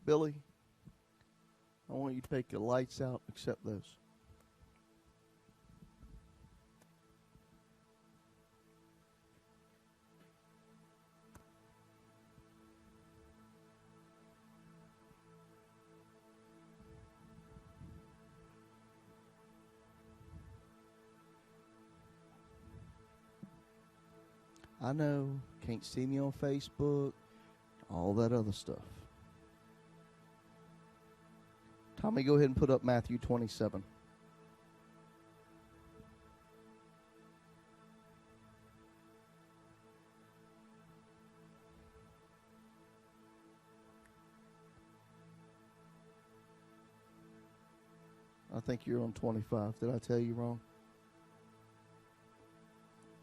Billy, I want you to take your lights out, accept those. I know, can't see me on Facebook, all that other stuff. Tommy, go ahead and put up Matthew 27. I think you're on 25. Did I tell you wrong?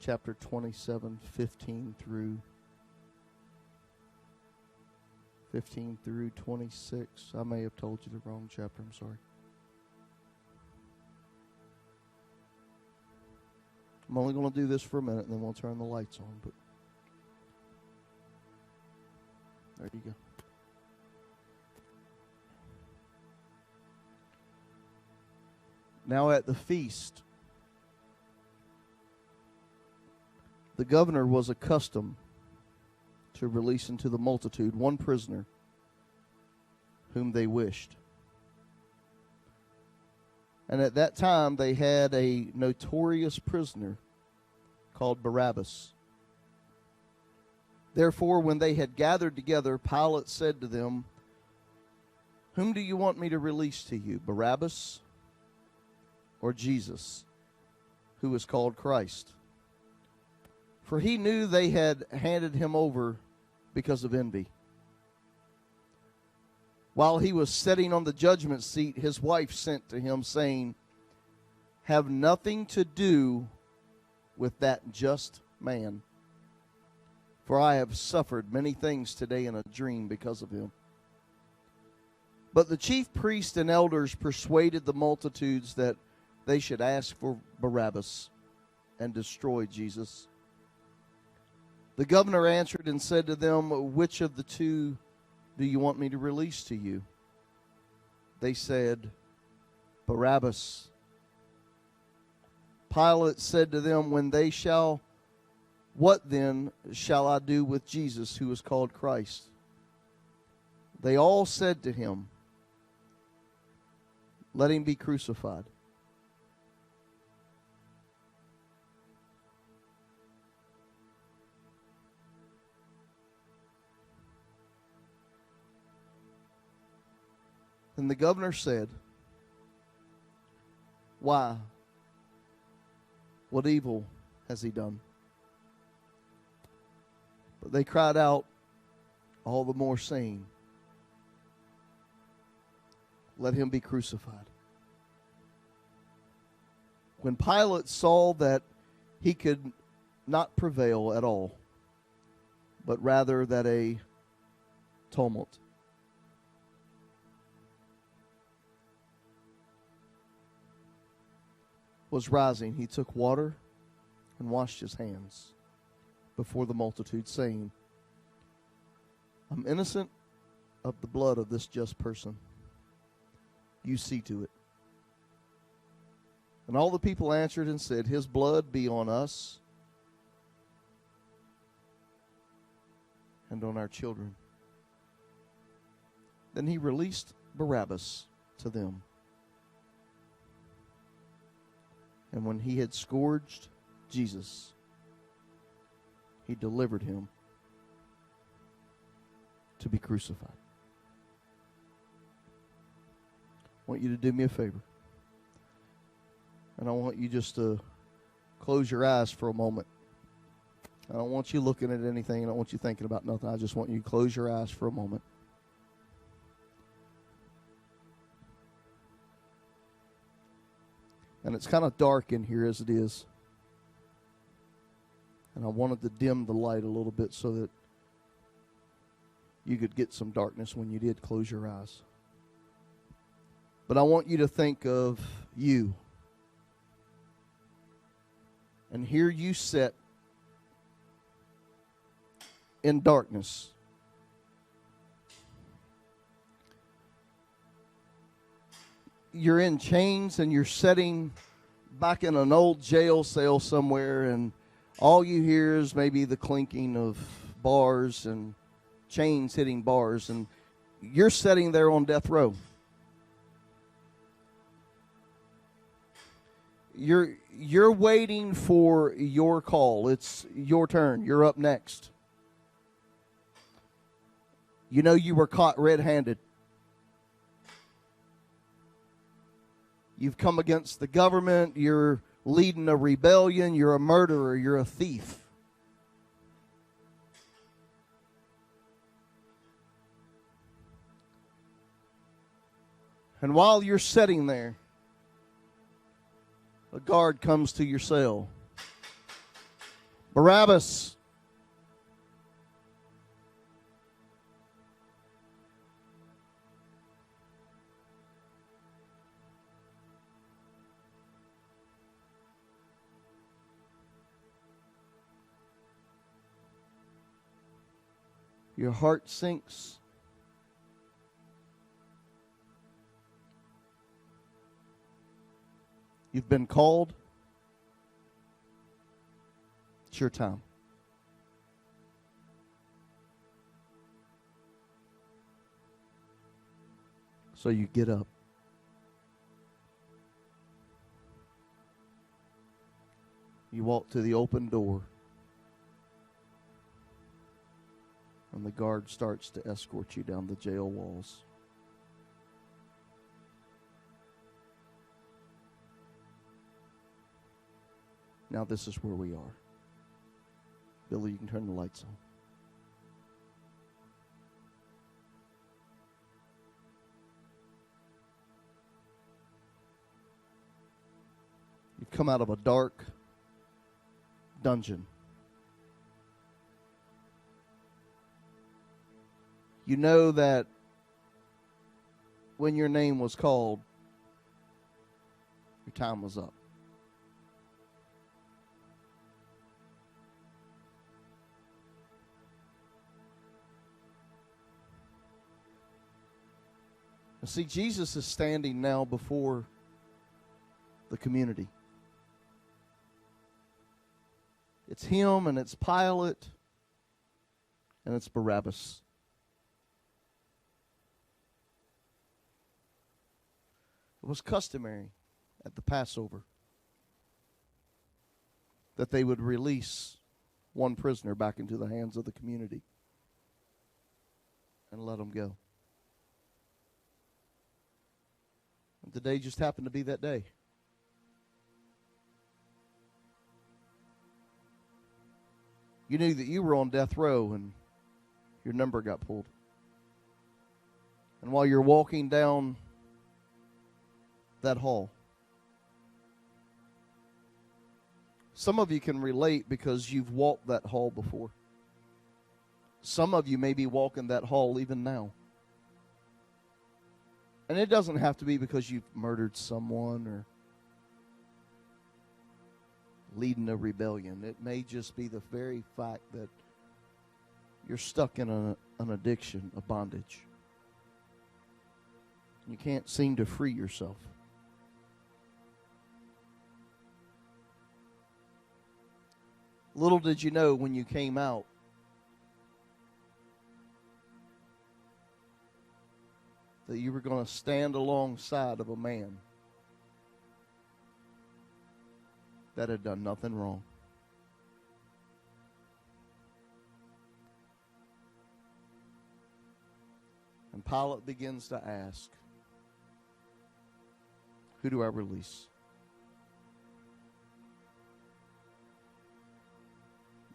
Chapter 27, 15 through 26. I may have told you the wrong chapter. I'm sorry. I'm only going to do this for a minute, and then we'll turn the lights on. But there you go. Now at the feast, the governor was accustomed to release into the multitude one prisoner whom they wished. And at that time they had a notorious prisoner called Barabbas. Therefore, when they had gathered together, Pilate said to them, "Whom do you want me to release to you, Barabbas or Jesus, who is called Christ?" For he knew they had handed him over because of envy. While he was sitting on the judgment seat, his wife sent to him, saying, "Have nothing to do with that just man, for I have suffered many things today in a dream because of him." But the chief priests and elders persuaded the multitudes that they should ask for Barabbas and destroy Jesus. The governor answered and said to them, "Which of the two do you want me to release to you?" They said, "Barabbas." Pilate said to them, "What then shall I do with Jesus, who is called Christ?" They all said to him, "Let him be crucified." And the governor said, "Why? What evil has he done?" But they cried out all the more, saying, "Let him be crucified." When Pilate saw that he could not prevail at all, but rather that a tumult was rising, he took water and washed his hands before the multitude, saying, "I'm innocent of the blood of this just person. You see to it." And all the people answered and said, "His blood be on us and on our children." Then he released Barabbas to them. And when he had scourged Jesus, he delivered him to be crucified. I want you to do me a favor. And I want you just to close your eyes for a moment. I don't want you looking at anything. I don't want you thinking about nothing. I just want you to close your eyes for a moment. And it's kind of dark in here as it is. And I wanted to dim the light a little bit so that you could get some darkness when you did close your eyes. But I want you to think of you. And here you sit in darkness. you're in chains and you're sitting back in an old jail cell somewhere, and all you hear is maybe the clinking of bars and chains hitting bars, and you're sitting there on death row. You're waiting for your call. It's your turn. You're up next. You know you were caught red-handed. You've come against the government. You're leading a rebellion. You're a murderer. You're a thief. And while you're sitting there, a guard comes to your cell. Barabbas. Your heart sinks. You've been called. It's your time. So you get up. You walk to the open door. And the guard starts to escort you down the jail walls. Now this is where we are. Billy, you can turn the lights on. You've come out of a dark dungeon. You know that when your name was called, your time was up. See, Jesus is standing now before the community. It's him and it's Pilate and it's Barabbas. It was customary at the Passover that they would release one prisoner back into the hands of the community and let him go. And today just happened to be that day. You knew that you were on death row and your number got pulled. And while you're walking down that hall, some of you can relate because you've walked that hall before. Some of you may be walking that hall even now. And it doesn't have to be because you've murdered someone or leading a rebellion. It may just be the very fact that you're stuck in an addiction, a bondage. You can't seem to free yourself. Little did you know when you came out that you were going to stand alongside of a man that had done nothing wrong. And Pilate begins to ask, who do I release?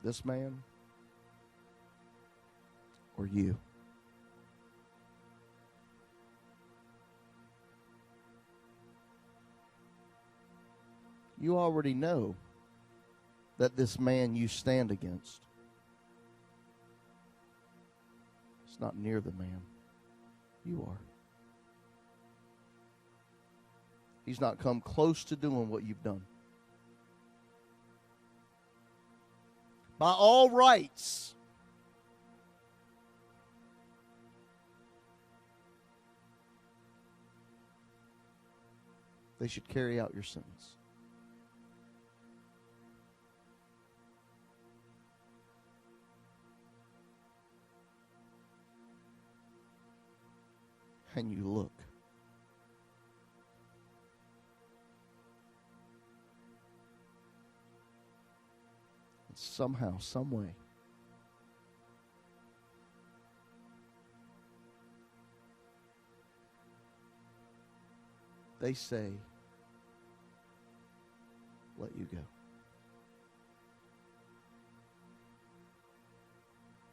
This man or you? You already know that this man you stand against is not near the man you are. He's not come close to doing what you've done. By all rights, they should carry out your sentence. And you look. And somehow, some way, they say, let you go.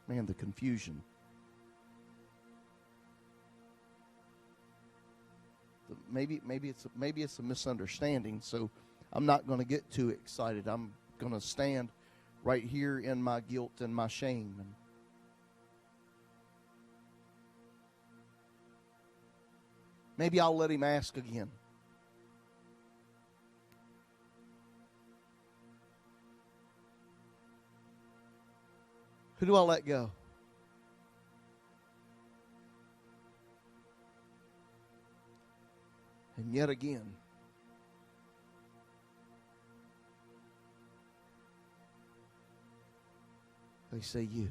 Man, the confusion. Maybe it's a misunderstanding, so I'm not going to get too excited. I'm going to stand right here in my guilt and my shame. And maybe I'll let him ask again. Who do I let go? And yet again, they say you.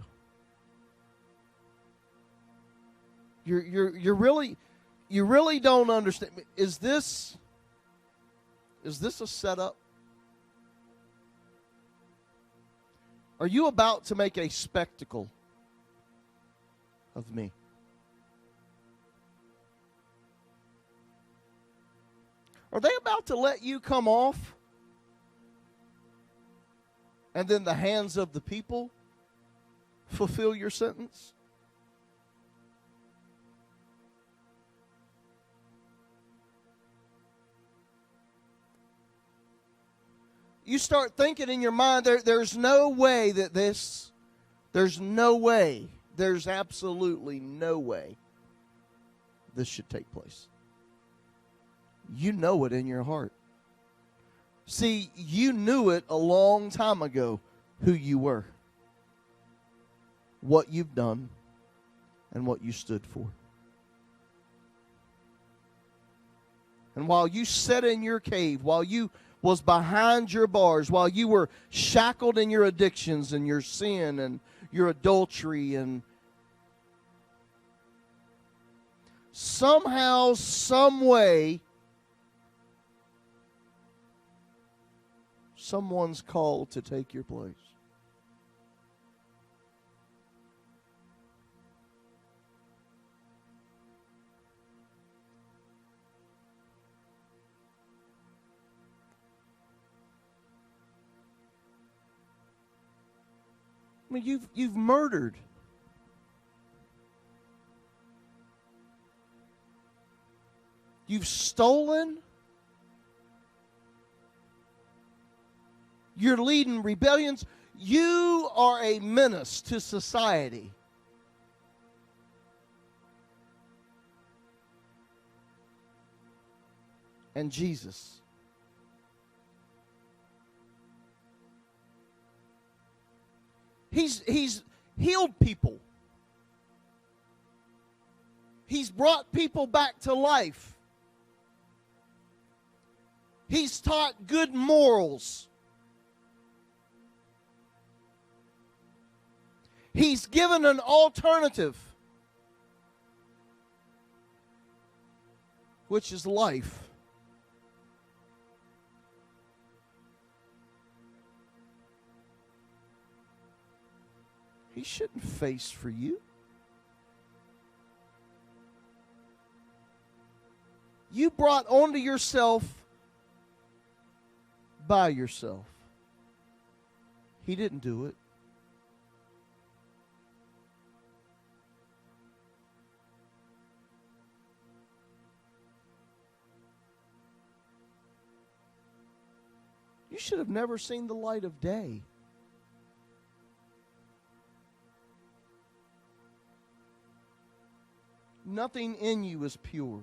You really don't understand. Is this a setup? Are you about to make a spectacle of me? Are they about to let you come off? And then the hands of the people fulfill your sentence? You start thinking in your mind, there's no way that there's absolutely no way this should take place. You know it in your heart. See, you knew it a long time ago who you were, what you've done, and what you stood for. And while you sat in your cave, while you was behind your bars, while you were shackled in your addictions and your sin and your adultery, and somehow, some way, someone's called to take your place. I mean, you've murdered. You've stolen. You're leading rebellions. You are a menace to society. And Jesus, He's healed people. He's brought people back to life. He's taught good morals. He's given an alternative, which is life. He shouldn't face for you. You brought onto yourself by yourself. He didn't do it. You should have never seen the light of day. Nothing in you is pure.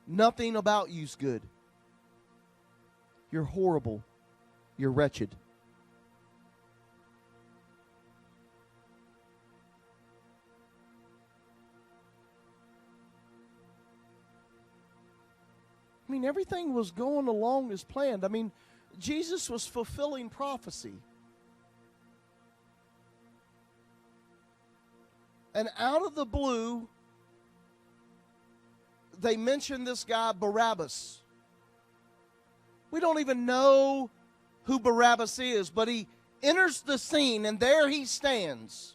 Nothing about you is good. You're horrible. You're wretched. I mean, everything was going along as planned. I mean, Jesus was fulfilling prophecy. And out of the blue, they mentioned this guy, Barabbas. We don't even know who Barabbas is, but he enters the scene, and there he stands.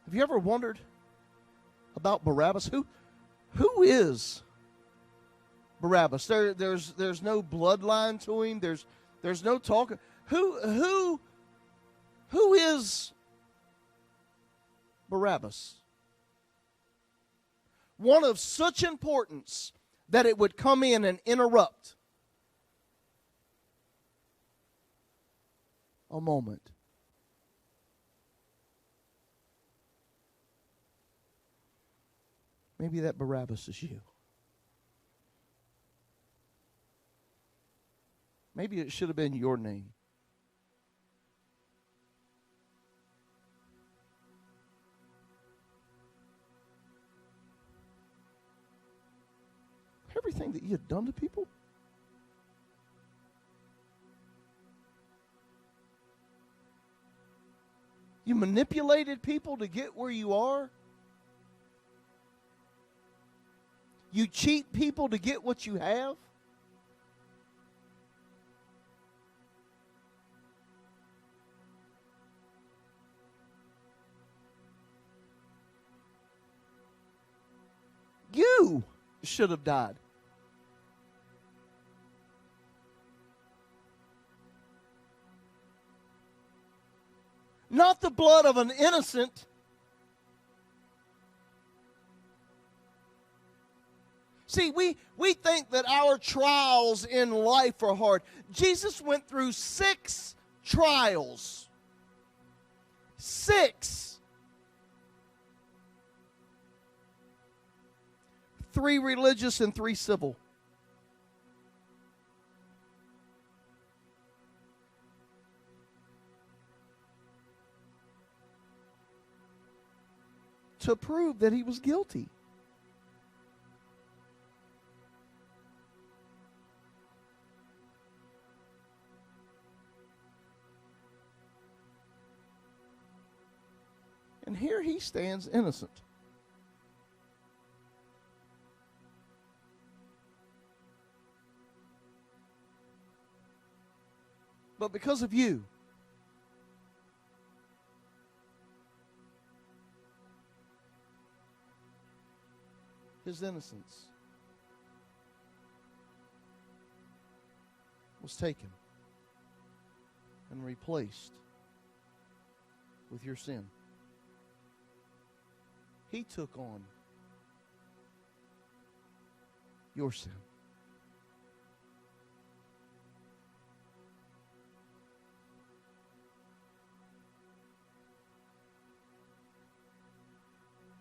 Have you ever wondered about Barabbas? Who is Barabbas? There's no bloodline to him. There's no talk. Who is Barabbas? One of such importance that it would come in and interrupt a moment. Maybe that Barabbas is you. Maybe it should have been your name. Everything that you had done to people. You manipulated people to get where you are. You cheat people to get what you have. You should have died. Not the blood of an innocent. See, we think that our trials in life are hard. Jesus went through 6 trials. 6. 3 religious and 3 civil. To prove that he was guilty. And here he stands innocent. But because of you, his innocence was taken and replaced with your sin. He took on your sin.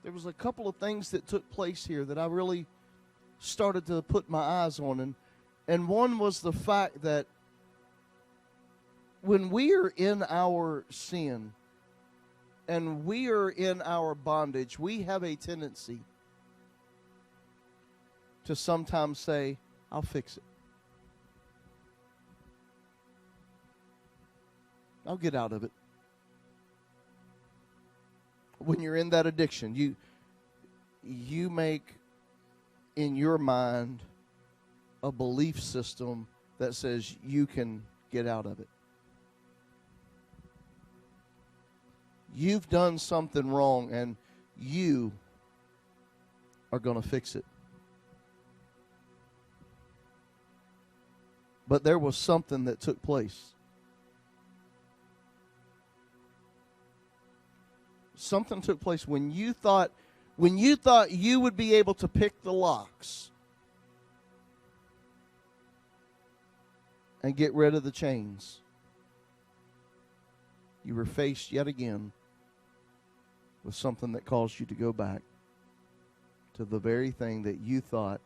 There was a couple of things that took place here that I really started to put my eyes on. And one was the fact that when we are in our sin and we are in our bondage, we have a tendency to sometimes say, I'll fix it. I'll get out of it. When you're in that addiction, you make in your mind a belief system that says you can get out of it. You've done something wrong and you are going to fix it. But there was something that took place. Something took place when you thought you would be able to pick the locks and get rid of the chains. You were faced yet again with something that caused you to go back to the very thing that you thought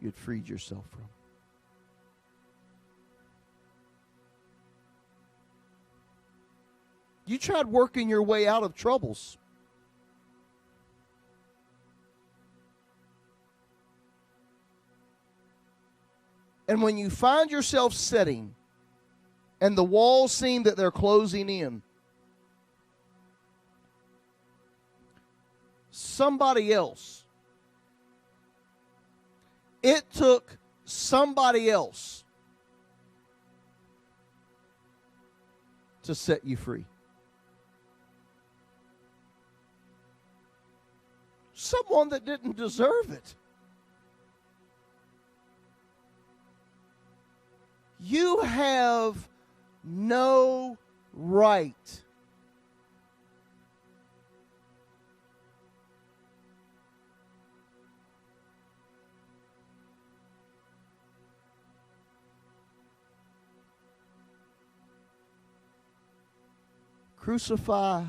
you'd freed yourself from. You tried working your way out of troubles. And when you find yourself sitting and the walls seem that they're closing in, somebody else, it took somebody else to set you free. Someone that didn't deserve it. You have no right crucify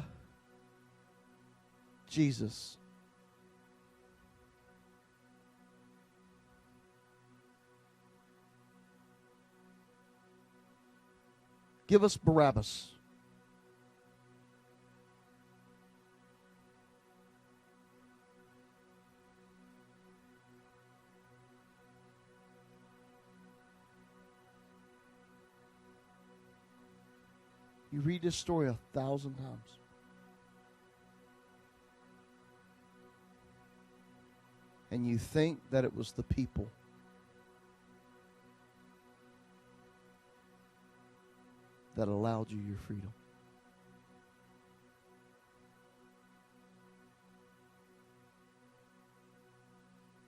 Jesus. Give us Barabbas. You read this story 1,000 times. And you think that it was the people. That allowed you your freedom.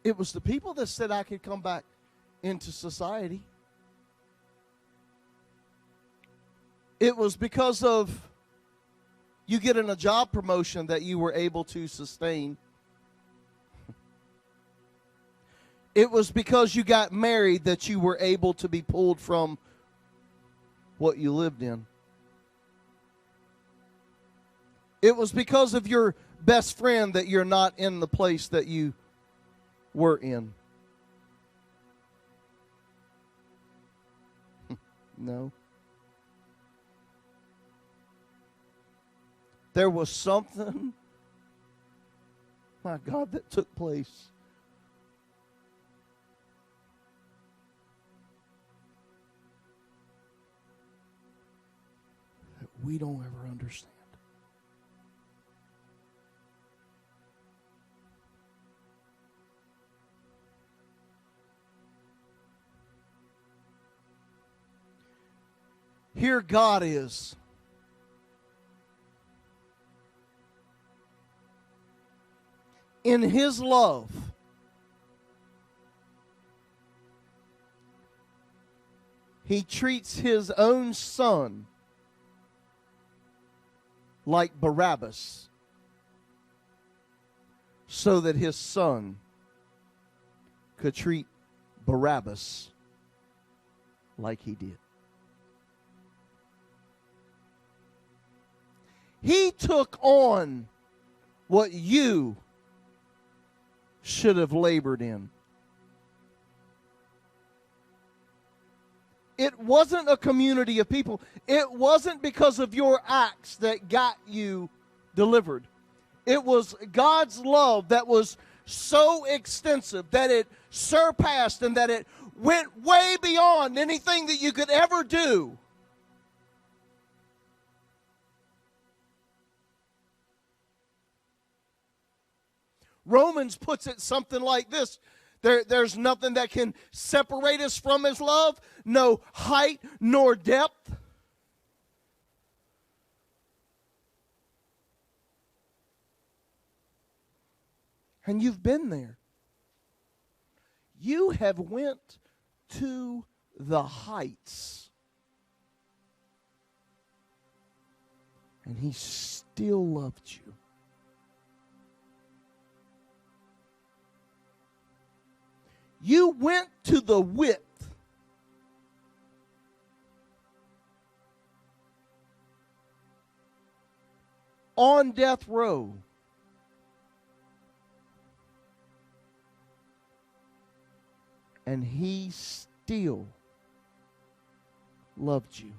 It was the people that said I could come back into society. It was because of you getting a job promotion that you were able to sustain. It was because you got married that you were able to be pulled from what you lived in. It was because of your best friend that you're not in the place that you were in. No. There was something, my God, that took place. That we don't ever understand. Here God is. In His love, He treats His own Son like Barabbas so that His Son could treat Barabbas like He did. He took on what you should have labored in. It wasn't a community of people. It wasn't because of your acts that got you delivered. It was God's love that was so extensive that it surpassed and that it went way beyond anything that you could ever do. Romans puts it something like this. There's nothing that can separate us from His love, no height nor depth. And you've been there. You have went to the heights. And He still loved you. You went to the width on death row. And He still loved you.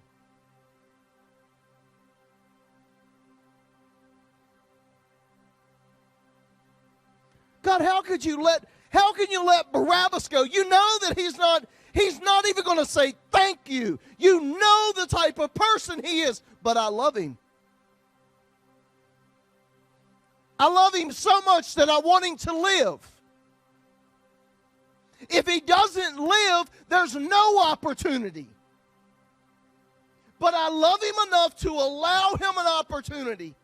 God, how can you let Barabbas go? You know that he's not even going to say thank you. You know the type of person he is, but I love him. I love him so much that I want him to live. If he doesn't live, there's no opportunity. But I love him enough to allow him an opportunity.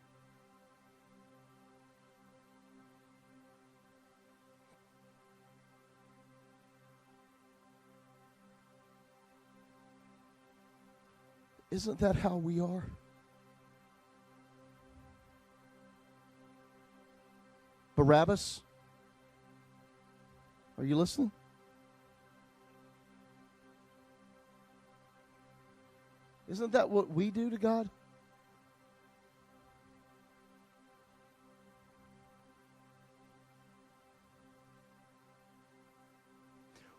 Isn't that how we are? Barabbas, are you listening? Isn't that what we do to God?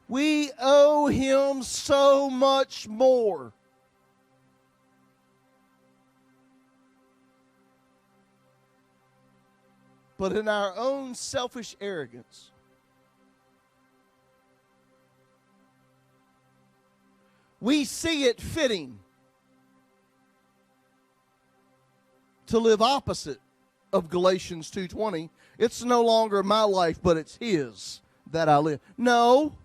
We owe him so much more. But in our own selfish arrogance, we see it fitting to live opposite of Galatians 2:20. It's no longer my life, but it's his that I live. No.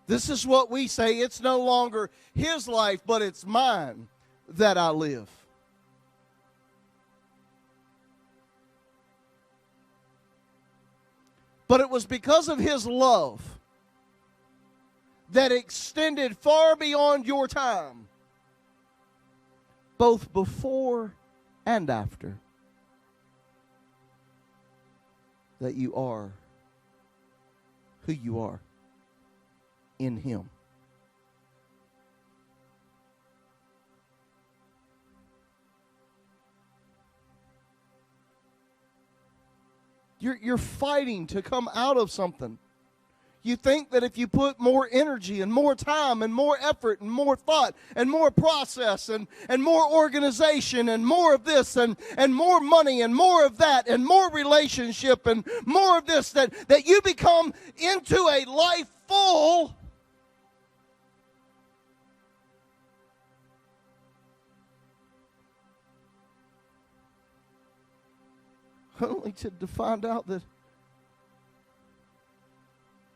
This is what we say. It's no longer his life, but it's mine that I live. But it was because of his love that extended far beyond your time, both before and after, that you are who you are in him. You're fighting to come out of something. You think that if you put more energy and more time and more effort and more thought and more process and more organization and more of this and more money and more of that and more relationship and more of this, that you become into a life full only to find out that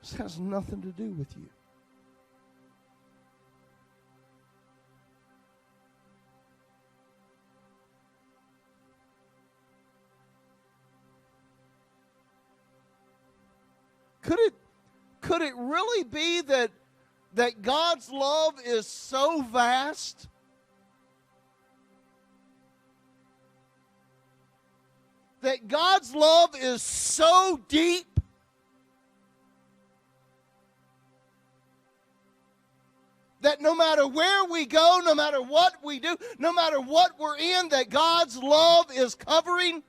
this has nothing to do with you. Could it really be that God's love is so vast that God's love is so deep that no matter where we go, no matter what we do, no matter what we're in, that God's love is covering?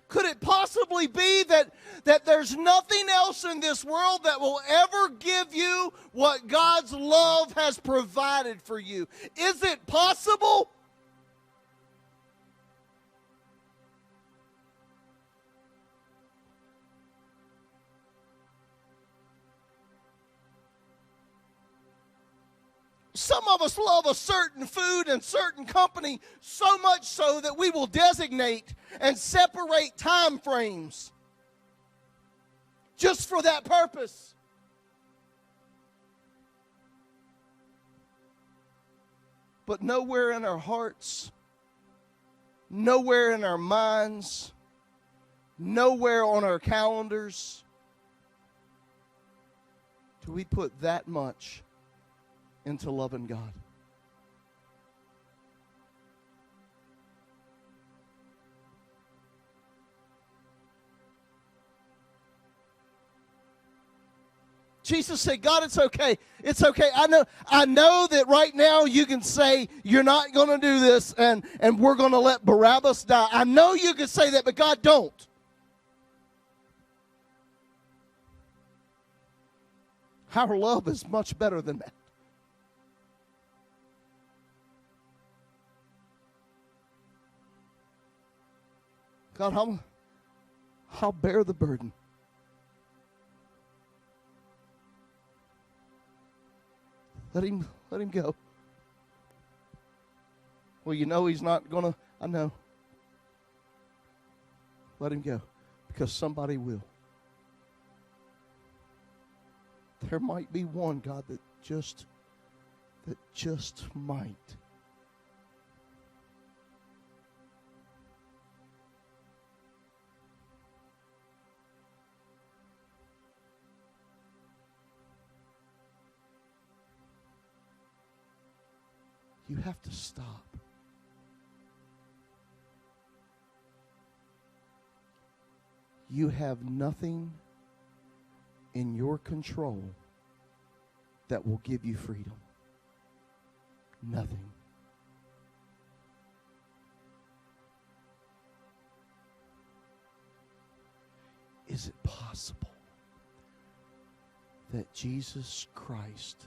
Could it possibly be that there's nothing else in this world that will ever give you what God's love has provided for you? Is it possible? Some of us love a certain food and certain company so much so that we will designate and separate time frames just for that purpose. But nowhere in our hearts, nowhere in our minds, nowhere on our calendars do we put that much into loving God. Jesus said, God, it's okay. It's okay. I know that right now you can say you're not going to do this and we're going to let Barabbas die. I know you can say that, but God, don't. Our love is much better than that. God, I'll bear the burden. Let him go. Well, you know he's not going to. I know. Let him go. Because somebody will. There might be one, God, that just might. You have to stop. You have nothing in your control that will give you freedom. Nothing. Is it possible that Jesus Christ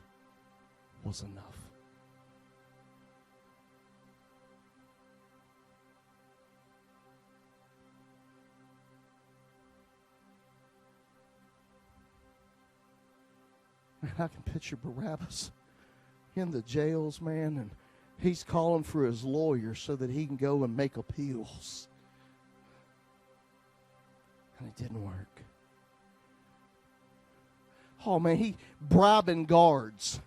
was enough? Man, I can picture Barabbas in the jails, man, and he's calling for his lawyer so that he can go and make appeals. And it didn't work. Oh, man, he bribing guards,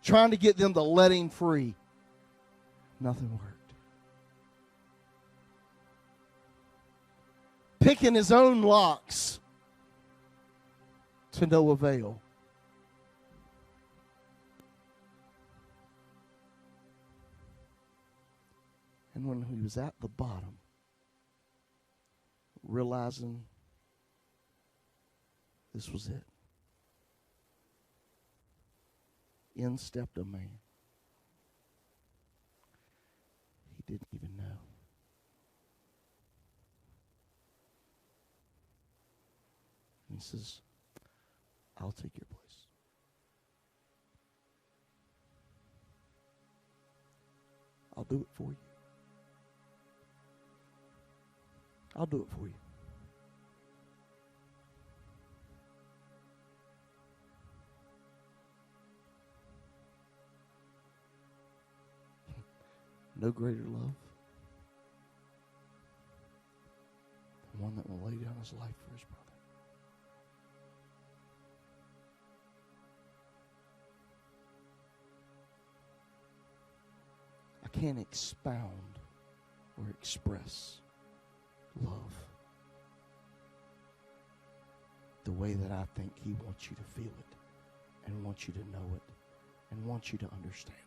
trying to get them to let him free. Nothing worked. Picking his own locks. To no avail. And when he was at the bottom, realizing this was it, in stepped a man. He didn't even know. And he says, I'll take your place. I'll do it for you. I'll do it for you. No greater love than one that will lay down his life for his brother. I can't expound or express love the way that I think he wants you to feel it and wants you to know it and wants you to understand it.